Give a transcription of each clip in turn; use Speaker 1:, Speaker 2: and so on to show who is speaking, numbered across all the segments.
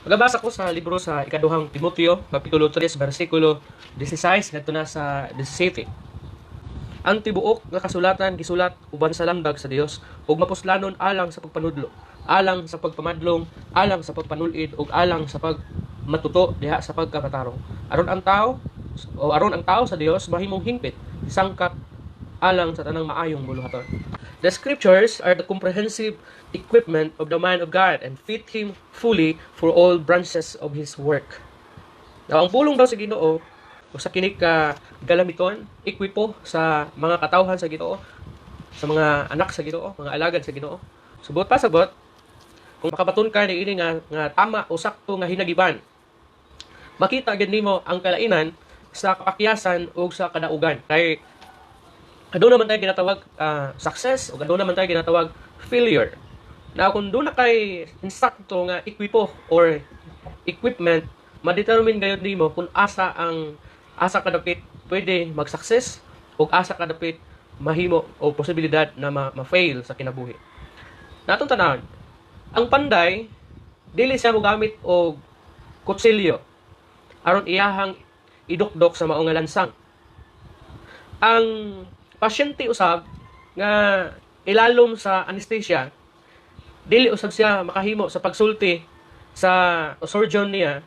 Speaker 1: Magabasa ko sa libro sa ikaduhang Timoteo, Kapitulo 3, versikulo 16, ngadto na sa 17. Ang tibuok nga kasulatan gisulat uban sa lambag sa Dios ug mapuslanon alang sa pagpanudlo, alang sa pagpamadlong, alang sa pagpanulid ug alang sa pagmatuto diha sa pagkapatarong. Aron ang tao sa Dios mahimong hingpit, sangkap alang sa tanang maayong buluhaton. The scriptures are the comprehensive equipment of the man of God and fit him fully for all branches of his work. Now, ang pulong daw sa Ginoo o sa kini ka galamiton, ekwipo sa mga katawhan sa Ginoo, sa mga anak sa Ginoo, mga alagad sa Ginoo. Subot pa sabot, kung makabaton ka ni ini nga tama o sakto nga hinagiban, makita gid nimo ang kalainan sa kapakyasan o sa kadaugan. Kay doon naman tayo ginatawag success o doon naman tayo ginatawag failure. Na kung doon na kay insakto nga ekwipo or equipment, ma-determine gayud nimo kung asa ka dapit pwede mag-success o asa ka dapit mahimo o posibilidad na ma-fail sa kinabuhi. Natong tanawon, ang panday dili siya mogamit og kutsilyo aron iyahang idukdok sa mao nga lansang. Ang pasyente usab nga ilalom sa anesthesia, dili usab siya makahimo sa pagsulti sa surgeon niya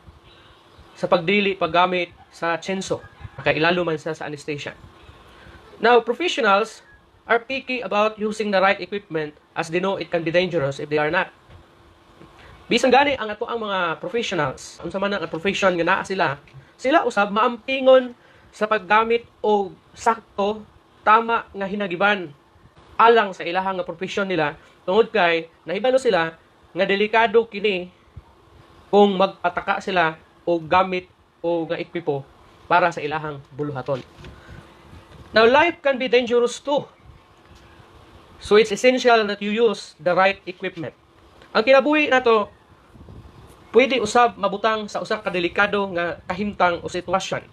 Speaker 1: sa paggamit sa tsenso. Kaya ilaloman siya sa anesthesia. Now, professionals are picky about using the right equipment as they know it can be dangerous if they are not. Bisan gani ang ato ang mga professionals, unsa man ang profession nga naa sila usab maampingon sa paggamit og sakto tama nga hinagiban alang sa ilahang nga profesyon nila tungod kay nahibalo sila nga delikado kini kung magpataka sila og gamit o nga ekwipo para sa ilahang buluhaton. Now, life can be dangerous too. So it's essential that you use the right equipment. Ang kinabuhi nato pwede usab mabutang sa usa ka delikado nga kahimtang o sitwasyon.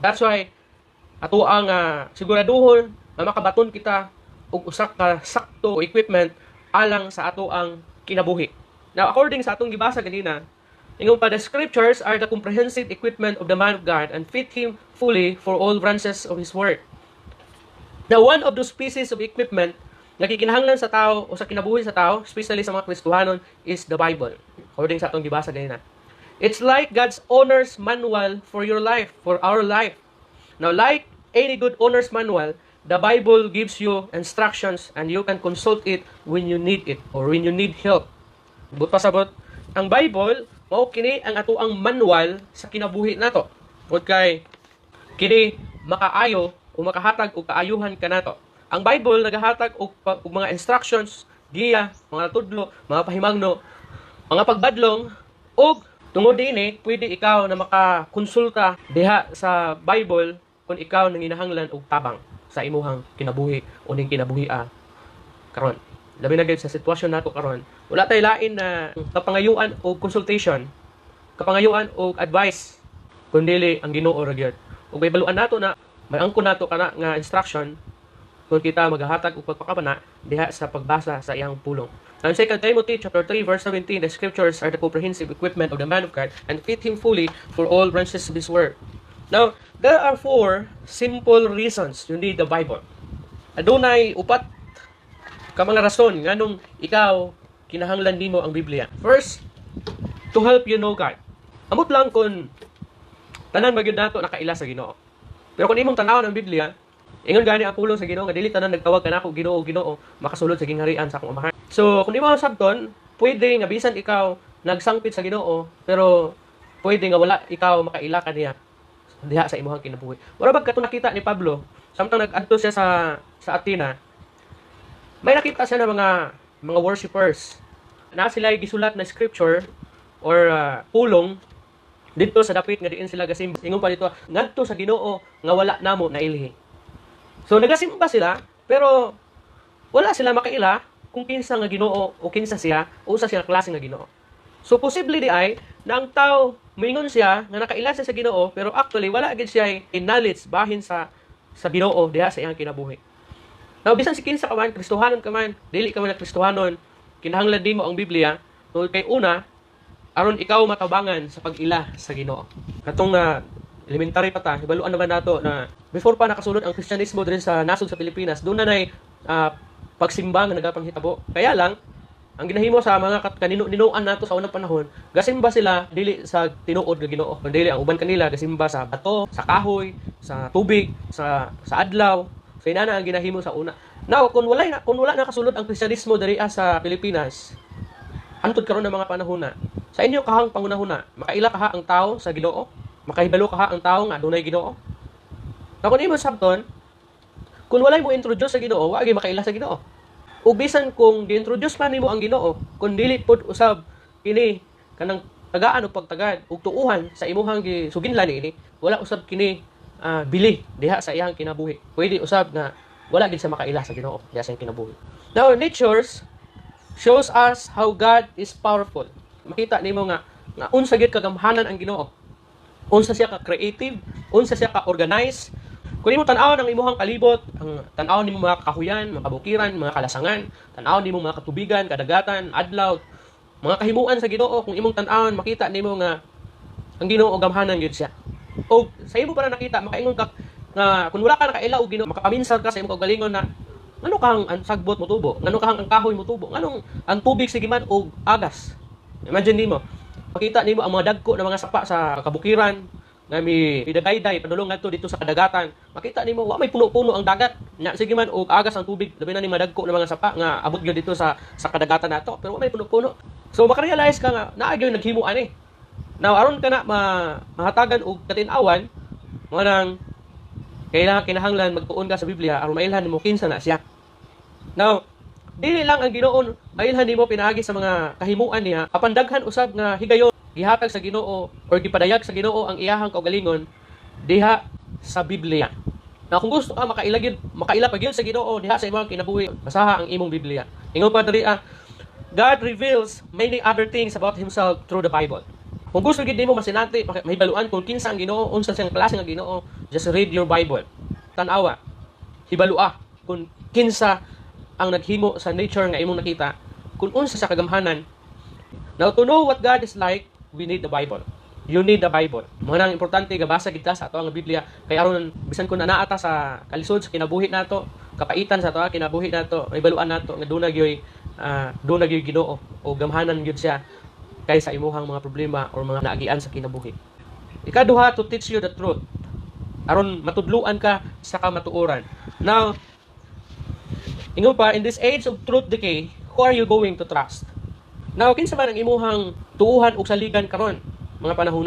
Speaker 1: That's why ato ang siguraduhon na makabaton kita og usa ka sakto equipment alang sa ato ang kinabuhi. Now, according sa atong gibasa kanina, ingon pa, the scriptures are the comprehensive equipment of the man of God and fit him fully for all branches of his work. Now, one of those pieces of equipment na kikinahanglan sa tao o sa kinabuhi sa tao, especially sa mga Kristohanon, is the Bible. According sa atong gibasa kanina. It's like God's owner's manual for your life, for our life. Now, like any good owner's manual, the Bible gives you instructions and you can consult it when you need it or when you need help. But pasabot, ang Bible, mao kini ang ato ang manual sa kinabuhi nato. Kung kay kini makaayo o makahatag og kaayuhan kanato. Ang Bible nagahatag og mga instructions, giya, mga tudlo, mga pahimangno, mga pagbadlong og tungod dinhi pwede ikaw na makakonsulta diha sa Bible kung ikaw nanginahanglan og tabang sa imuhang kinabuhi o ning kinabuhia karon. Labi na sa sitwasyon nato karon, wala tay lain na kapangayuan o consultation, kapangayuan o advice kundi ang Ginoo ra gyud. Ug baybaluan nato na may angkon nato kana nga instruction kung kita maghahatag og pagpakabana diha sa pagbasa sa iyang pulong. Now, in 2 Timothy chapter 3 verse 17, the scriptures are the comprehensive equipment of the man of God and fit him fully for all branches of his work. Now, there are 4 simple reasons you need the Bible. Adunay upat ka mga rason nganong ikaw kinahanglan nimo ang Biblia. First, to help you know God. Amot lang kung tanan magyud nato nakaila sa Ginoo. Pero kung imong tan-awon ang Biblia, ingon gani ang pulong sa Ginoo nga dili tanan nagtawag kanako Ginoo, Ginoo, makasulod sa gingharian sa akong amahan. So, kung di mo sabton, pwede nga bisan ikaw nagsangpit sa Ginoo, pero pwede nga wala ikaw makaila kaniya diha sa imong kinabuhi. Wala bang kato nakita ni Pablo, samtang nag-adto siya sa Athena, may nakita siya ng mga worshipers na sila gisulat na scripture or pulong dito sa dapit nga diin sila gasimba. Ingon pa dito, ngadto sa Ginoo nga wala namo nailhi. So nagasimba sila, pero wala sila makaila kung kinsa nga Ginoo o kinsa siya o usa siya klase nga Ginoo. So posible di ay na ang tao moingon siya nga nakaila siya sa Ginoo pero actually wala gid siya in knowledge bahin sa Ginoo diha sa iyang kinabuhi. Now bisan si kinsa ka man, Kristohanon ka man, dili ka man na Kristohanon, kinahanglan nimo ang Biblia tungod kay una aron ikaw matabangan sa pag-ila sa Ginoo. Katong elementary pa ta, hibaluan naman nato na before pa nakasulod ang Kristyanismo din sa nasod sa Pilipinas, doon na nay pagsimba nga nagapanghitabo. Kaya lang ang ginahimo sa mga kanino-ninuan nato sa unang panahon, gasimba sila dili sa tinuod nga Ginoo, kundi ang uban kanila gasimba sa bato, sa kahoy, sa tubig, sa adlaw. So inana ang ginahimo sa una. Now, kung wala nakasulod ang Kristyanismo diri sa Pilipinas, antod karon ng mga panahon na, sa inyo kahang pangunahuna, makaila kaha ang tao sa Ginoo, makahibalo kaha ang tao nga dunay Ginoo. Now, kung imo sabton, kung walay mo introduce sa Ginoo, wa gyud makaila sa Ginoo. Ug bisan kung gi-introduce man nimo ang Ginoo, kung dili pod usab kini kanang tagaan ug pagtagad ug tuuhan sa imuhang gisuginlan ini, wala usab kini bili diha sa iyang kinabuhi. Pwede usab nga wala gid sa makaila sa Ginoo diha sa iyang kinabuhi. Now, nature shows us how God is powerful. Makita nimo nga unsa gid kagamhanan ang Ginoo. Unsa siya ka creative, unsa siya ka organize. Kung imo tan-awon ang imuhang kalibot, ang tan-awon nimo mga kahuyan, mga kabukiran, mga kalasangan, tan-awon nimo mga katubigan, kadagatan, adlaw, mga kahimuan sa Ginoo, kung imong tan-awon makita nimo nga ang Ginoo gamhanan gyud siya. O sa imo para nakita, makaingon ka nga kung wala ka nakaila og Ginoo, makapaminsar ka sa imong kaugalingon na ngano kang ang sagbot mo tubo, ngano kang ang kahoy mo tubo, nganong ang tubig sige man og agas. Imagine nimo, makita nimo ang mga dagko na mga sapa sa kabukiran, nga mi idagayday padulong ngadto dito sa kadagatan, makita nimo wa may puno-puno ang dagat nya sige man og agas ang tubig, labi na ni madagko na mga sapa nga abot gyud dito sa kadagatan nato, pero wa may puno-puno. So maka-realize ka nga naa gyud naghimo ani. Now aron ka na mahatagan og katin-awan mo nang kailangan kinahanglan magtuon ka sa Biblia aron mailhan nimo kinsa na siya. Now dili lang ang Ginoo mailhan nimo pinaagi sa mga kahimuan niya, apan daghan usab nga higayon gihatag sa Ginoo or gipadayag sa Ginoo ang iyahang kaugalingon diha sa Biblia. Na kung gusto ka makaila pa gyud sa Ginoo diha sa imong kinabuhi, basaha ang imong Biblia. Ingon pa diri God reveals many other things about himself through the Bible. Kung gusto gid nimo masinati, mahibaluan kung kinsa ang Ginoo, unsa siyang klase nga Ginoo, just read your Bible. Tan-awa, hibalua kung kinsa ang naghimo sa nature nga imong nakita, kung unsa sa kagamhanan. Now to know what God is like, we need the Bible. You need the Bible. Mo nang importante gabasa gid ta sa ato ang Biblia kay aron bisan kun anaata sa kalisod sa kinabuhi nato, kapaitan sa ato kinabuhi nato, may baluan nato nga dunay gyoy Ginoo o gamhanan gyud siya kaysa imuhang mga problema or mga naagian sa kinabuhi. Ikaduha, to teach you the truth. Aron matudluan ka sa kamatuoran. Now, ingon pa, in this age of truth decay, who are you going to trust? Now, kinsa man ang imuhang tuuhan ug saligan karon mga panahon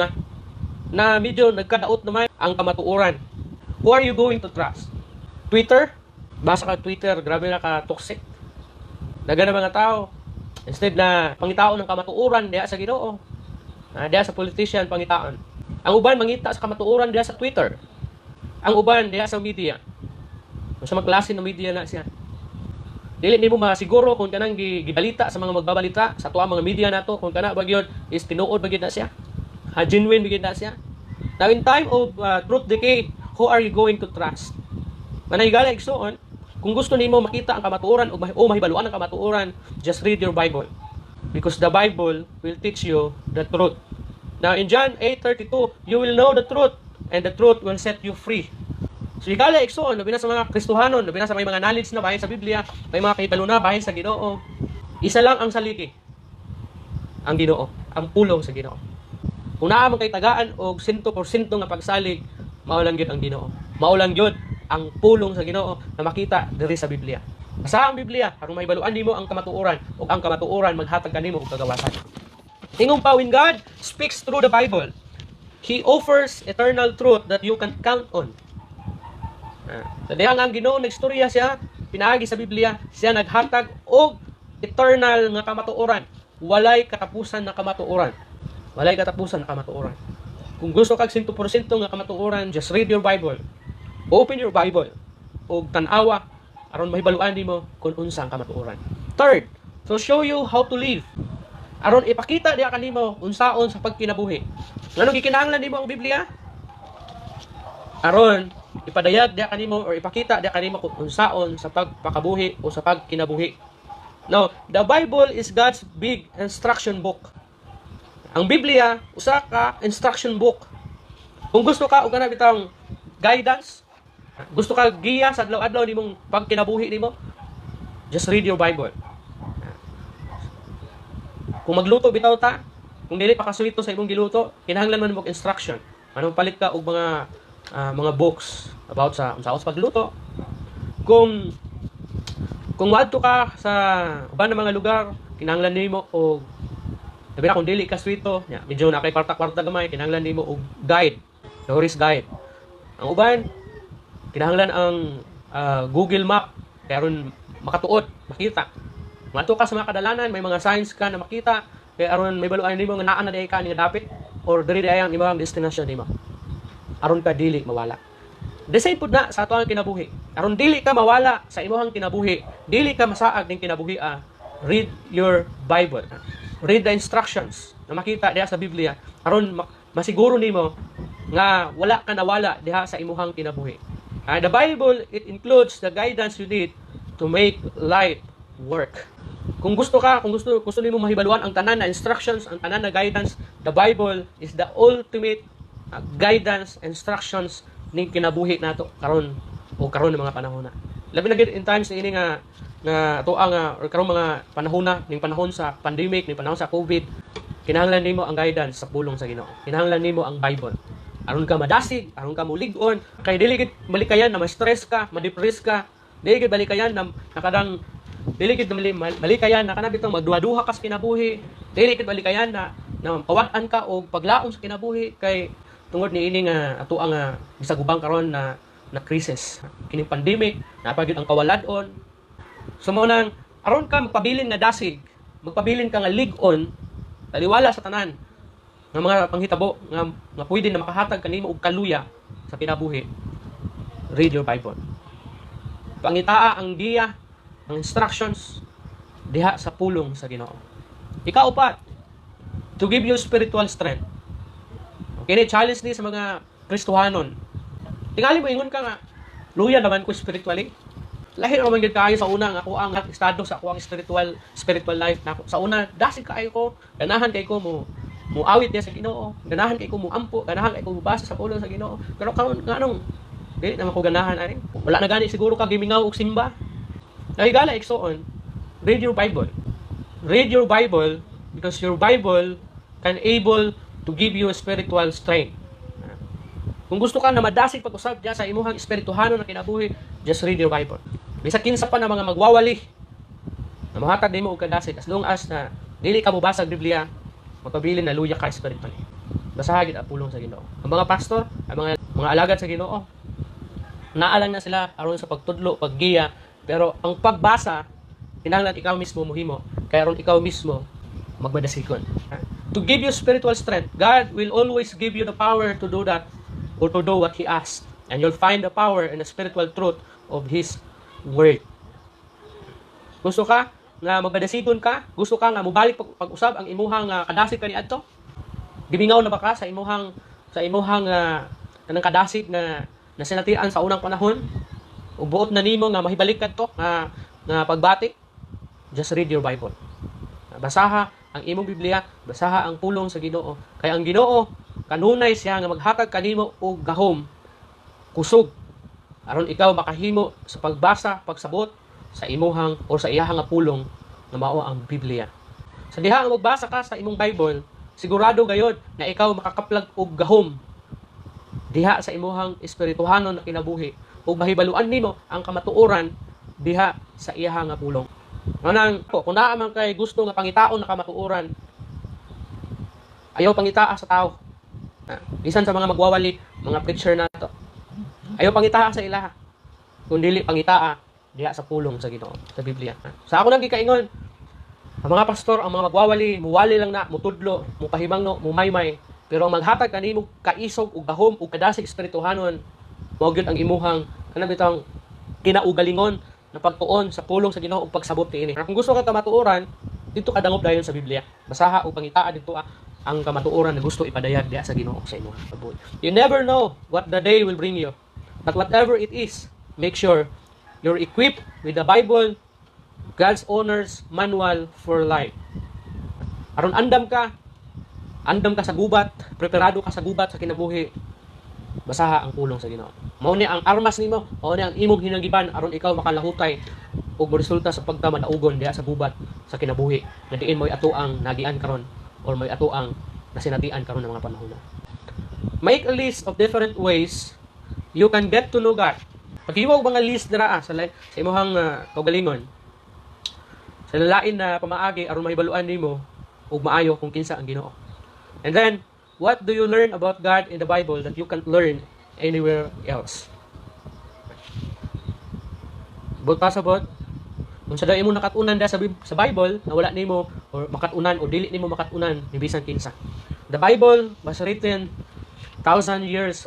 Speaker 1: na medyo nagkadaot naman ang kamatuoran. Who are you going to trust? Twitter? Basa ka Twitter, grabe na ka toxic. Daga na mga tao, instead na pangitaon ng kamatuoran diha sa Ginoo, diha sa politician pangitaon. Ang uban mangita sa kamatuoran diha sa Twitter. Ang uban diha sa media. Sa mga klase ng media na siya. Dili nimo masiguro kung kanang gibalita sa mga magbabalita sa tuwa mga media nato kung kana bagyon is tinuod bagid na siya. Genuine bagid na siya. Now in time of truth decay, who are you going to trust? Manahigala igsoon, kung gusto nimo makita ang kamatuoran o mahibaluan ang kamatuoran, just read your Bible. Because the Bible will teach you the truth. Now in John 8:32, you will know the truth and the truth will set you free. So higala igsoon, labi na sa mga Kristohanon, labi na sa may mga knowledge na bahin sa Biblia, may mga kahibalo na bahin sa Ginoo. Isa lang ang saligi. Ang Ginoo, ang pulong sa Ginoo. Kung naa man kay tagaan og 100% nga pagsalig, mao lang gyud ang Ginoo. Mao lang gyud ang pulong sa Ginoo na makita diri sa Biblia. Basa ang Biblia aron mahibaluan nimo ang kamatuoran ug ang kamatuoran maghatag kanimo og kagawasan. Tingong pa, when God speaks through the Bible, He offers eternal truth that you can count on. Diha nga ang Ginoo nagstorya siya, pinaagi sa Biblia, siya naghatag og eternal nga kamatuoran. Walay katapusan na kamatuoran. Walay katapusan na kamatuoran. Kung gusto kag 100% nga kamatuoran, just read your Bible. Open your Bible og tan-awa aron mahibaluan nimo kung unsa ang kamatuoran. Third, to show you how to live. Aron ipakita diha kanimo unsaon sa pagkinabuhi. Ngano gikinahanglan nimo ang Biblia? Aron ipadayag diha kanimo or ipakita diha kanimo kung unsaon sa pagpakabuhi o sa pagkinabuhi. Now, the Bible is God's big instruction book. Ang Biblia usa ka instruction book. Kung gusto ka og kana bitang guidance, gusto ka giya sa adlaw-adlaw nimong pagkinabuhi nimo, just read your Bible. Kung magluto bitaw ta, kung dili pa kasuito sa imong giluto, kinahanglan man mo instruction. Manong palit ka og mga books about sa pagluto. Kung wadto ka sa uban nga mga lugar, kinahanglan nimo og sabi na kung dili ka suito, medyo na kay kwarta-kwarta gamay, kinahanglan nimo og guide, tourist guide. Ang uban, kinahanglan ang Google Map, kaya ron makatuot, makita. Mato ka sa mga kadalanan, may mga signs ka na makita, kaya aron may baluan nimo nga naa na diay ka ni dapit or diri diay ang imong destination nimo. Aron ka dili mawala. Decide pud na sa ato ang kinabuhi. Aron dili ka mawala sa imong kinabuhi, dili ka masaag ning kinabuhi, read your Bible. Read the instructions na makita diha sa Biblia aron masiguro nimo nga wala ka nawala diha sa imong kinabuhi. The Bible, it includes the guidance you need to make life work. Kung gusto nimo mahibaluan ang tanan na instructions, ang tanan na guidance, the Bible is the ultimate guidance, instructions ning kinabuhi nato karon ng mga panahon na. Labi na gid in times ini nga tuang or karong mga panahon sa pandemic, ning panahon sa COVID, kinahanglan nimo ang guidance sa pulong sa Ginoo. Kinahanglan nimo ang Bible. Aron ka madasig, aron ka mulig-on, kay dili gid malikayan na ma-stress ka, ma-depress ka, dili gid malikayan na nakadang dili gid malikayan na kana bitong magduha-duha ka sa kinabuhi, dili gid malikayan na pawat-an ka og paglaom sa kinabuhi kay tungod ni ini nga ato ang gisagubang karon na crisis. Kining pandemic, napagid ang kawaladon. So mo nang aron ka magpabilin nga dasig, magpabilin ka nga lig-on, taliwala sa tanan nga mga panghitabo nga pwede na makahatag kanimo og kaluya sa kinabuhi. Read your Bible. Pangitaa ang diya, ang instructions diha sa pulong sa Ginoo. Ikaupat, to give you spiritual strength. Okay, challenge ni sa mga Kristohanon. Tingali mo ingon ka nga, luya naman ko spiritually. Lahi naman gid kaayo sa una nga ako ang estado sa ako ang spiritual life na ako. Sa una dasig kaayo ko, ganahan kay ko mo awit niya sa Ginoo, ganahan kay ko mo ampo, ganahan kay ko mubasa sa pulong sa Ginoo. Pero karon nganong dili naman ko ganahan ani. Wala na gani siguro ka gimingaw og simba. Nahigala igsoon, read your Bible. Read your Bible because your Bible can able to give you spiritual strength. Kung gusto ka na madasig pag-usab diya sa imong espirituhanon na kinabuhi, just read your Bible. Bisag kinsa pa na mga magwawali na mahatag nimo og kadasig as long as na dili ka mobasa og Biblia, magpabilin na luya ka spiritually. Basaha gid ang pulong sa Ginoo. Ang mga pastor, ang mga alagad sa Ginoo, naalang na sila aron sa pagtudlo, paggiya, pero ang pagbasa kinahanglan ikaw mismo mohimo, kaya aron ikaw mismo magmadasigon. To give you spiritual strength, God will always give you the power to do that or to do what He asks. And you'll find the power and the spiritual truth of His Word. Gusto ka nga magmadasigon ka? Gusto ka nga mubalik pag-usab ang imuhang kadasig kaniadto? Gimingaw na ba ka sa imuhang kanang kadasig na sinatian sa unang panahon? Ubuot na nimo nga mahibalik kadto nga pagbati? Just read your Bible. Basaha ang imong Biblia, basaha ang pulong sa Ginoo. Kaya ang Ginoo kanunay siya nga maghatag kanimo og gahom, kusog aron ikaw makahimo sa pagbasa, pagsabot sa imuhang o sa iyahang pulong na mao ang Biblia. Sa diha nga magbasa ka sa imong Bible, sigurado gayud na ikaw makakaplag og gahom diha sa imuhang espirituhanon na kinabuhi ug mahibaluan nimo ang kamatuoran diha sa iyahang pulong. Manang kung naa man kay gusto nga pangitaon na kamatuoran, ayaw pangitaa sa tao. Bisan sa mga magwawali, mga preacher nato. Ayaw pangitaa sa ilaha. Kung dili pangitaa diha sa pulong sa Ginoo, sa Biblia. Sa ako nang gikaingon, ang mga pastor, ang mga magwawali, muwali lang na, mutudlo, mupahimangno, mumaymay, pero ang maghatag kanimo kaisog ug gahom ug kadasig espirituhanon, mao gyud ang imuhang kanang bitang kinaugalingon na pagtuon sa pulong sa Ginoo ug pagsabot niini. Kung gusto ka kamatuoran, dito ka dangop dayon sa Biblia. Basaha ug pangitaa dito ang kamatuoran na gusto ipadayag diha sa Ginoo sa imong kabuhi. You never know what the day will bring you. But whatever it is, make sure you're equipped with the Bible, God's owner's manual for life. Aron andam ka andam ka sa gubat, preparado ka sa gubat sa kinabuhi, basaha ang pulong sa Ginoo. Mao ni ang armas nimo, mao ni ang imong hinanggiban aron ikaw makalahutay ug resulta sa pagkamadaugon diha sa gubat sa kinabuhi. Nga diin mo'y ato ang nagian karon or may ato ang nasinatian karon ng mga panahon. Make a list of different ways you can get to know God. Paghiwa og mga list dira sa imong kaugalingon. Sa lain na pamaagi aron mahibaluan nimo ug maayo kung kinsa ang Ginoo. And then, what do you learn about God in the Bible that you can't learn anywhere else? But pasabot, kung sa daw imo nakatunan da sa Bible na wala nimo or makatunan o dili nimo makatunan ni bisan kinsa. The Bible was written 1,000 years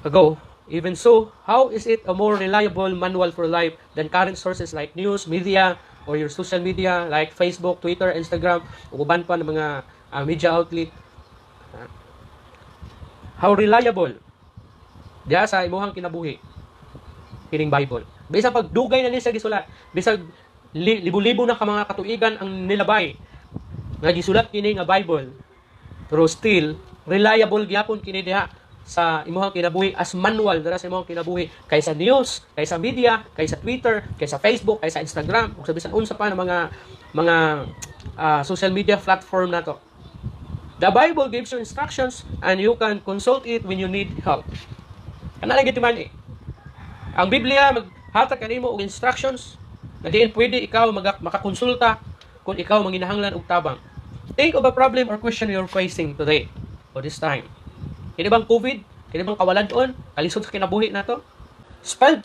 Speaker 1: ago. Even so, how is it a more reliable manual for life than current sources like news, media, or your social media like Facebook, Twitter, Instagram, o uban pa ng mga media outlet? How reliable diya sa imuhang kinabuhi kining Bible. Bisag pagdugay na ni sa gisulat, bisag libo-libo na ka mga katuigan ang nilabay nga gisulat kini nga Bible, pero still reliable gyapon kini diha sa imuhang kinabuhi as manual dira sa imuhang kinabuhi kaysa news, kaysa media, kaysa Twitter, kaysa Facebook, kaysa Instagram, ug sa bisan unsa pa ng mga social media platform na to. The Bible gives you instructions and you can consult it when you need help. Kana lang gitiman eh. Ang Biblia maghatag kanimo og instructions na diin pwede ikaw makakonsulta kung ikaw manginahanglan og tabang. Think of a problem or question you're facing today or this time. Kini bang COVID? Kini bang kawalan-on? Kalisod sa kinabuhi nato? Spend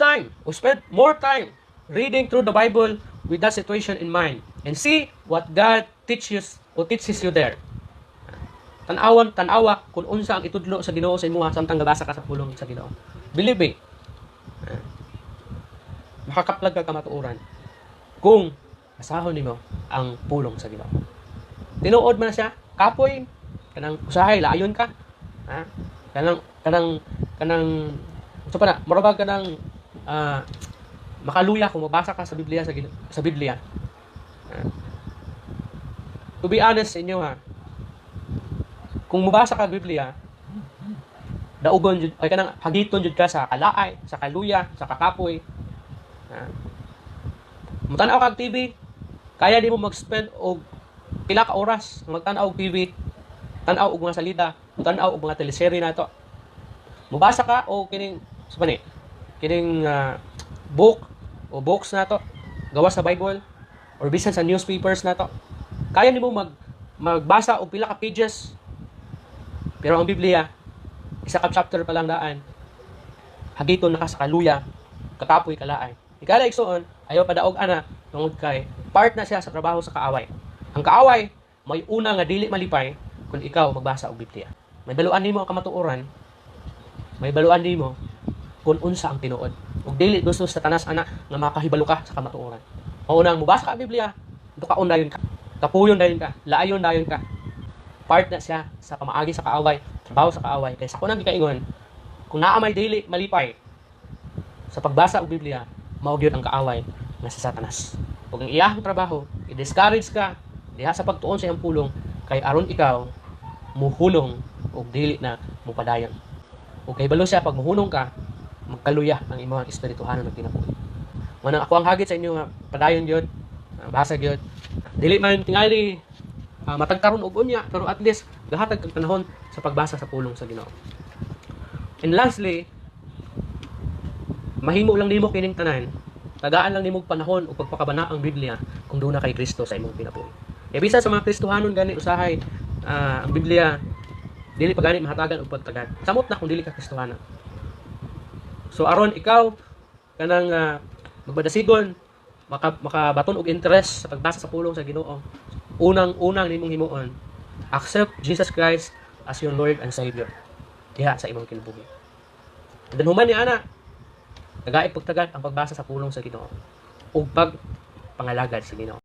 Speaker 1: more time reading through the Bible with that situation in mind and see what God teaches you there. Tanawa kung unsa ang itudlo sa Ginoo sa imuha samtang gabasa ka sa pulong sa Ginoo. Believe me. Makakaplag ka kamatuoran kung basahon nimo ang pulong sa Ginoo. Tinuod man na siya, kapoy kanang usahay laayon ka. Ha? Kanang so pa na marabag kanang makaluya kung mabasa ka sa Biblia sa Biblia. To be honest sa inyo kung mabasa ka Biblia, daugon jud ay kanang hagiton jud ka sa kalaay, sa kaluya, sa kakapoy. Mutanaw ka TV, kaya di mo mag-spend og pila ka oras magtanaw og TV, tanaw og mga salida, tanaw og mga teleserye nato. Mubasa ka o kining book o books nato gawa sa Bible or bisan sa newspapers nato. Kaya nimo magbasa og pila ka pages. Pero ang Biblia, isa ka chapter pa lang daan. Hagiton na ka sa kaluya, kakapoy kalaay. Ikala igsoon, ayaw padaog ana tungod kay part na siya sa trabaho sa kaaway. Ang kaaway may una nga dili malipay kung ikaw magbasa og Biblia. May baluan nimo ang kamatuoran. May baluan nimo kung unsa ang tinuod. Ug dili gusto sa tanas ana nga makahibalo ka sa kamatuoran. Mao nang mobasa ka ang Biblia, dukaon dayon ka. Kapuyon dayon ka, laayon dayon ka. Part na siya sa pamaagi sa kaaway, trabaho sa kaaway. Kaya sa kunang gikaingon, kung naa may dili malipay sa pagbasa og Biblia, mao gyud ang kaaway nga si Satanas. Ug ang iyang trabaho, i-discourage ka diha sa pagtuon sa iyang pulong kay aron ikaw muhulong og dili na mupadayon. Ug kay balo siya pag muhulong ka, magkaluya ang imong espirituhanon nga kinabuhi. Manang ako ang hagit sa inyo nga padayon gyud, basa gyud. Dili man tingali matagkaron og unya, pero at least gahatag kag panahon sa pagbasa sa pulong sa Ginoo. And lastly, mahimo lang nimo kining tanan, tagaan lang nimo panahon ug pagpakabana ang Biblia kung doon na kay Kristo sa imong kinabuhi. E bisan sa mga Kristohanon gani usahay ang Biblia dili pa gani mahatagan og pagtagad. Samot na kung dili ka Kristohanon. So aron ikaw kanang magbadasigon makabaton og interest sa pagbasa sa pulong sa Ginoo. Unang nimong himuon, accept Jesus Christ as your Lord and Savior diha sa imong kinabuhi. And then human ni ana, nagaip pagtagad ang pagbasa sa pulong sa Ginoo ug pagpangalagad sa Ginoo.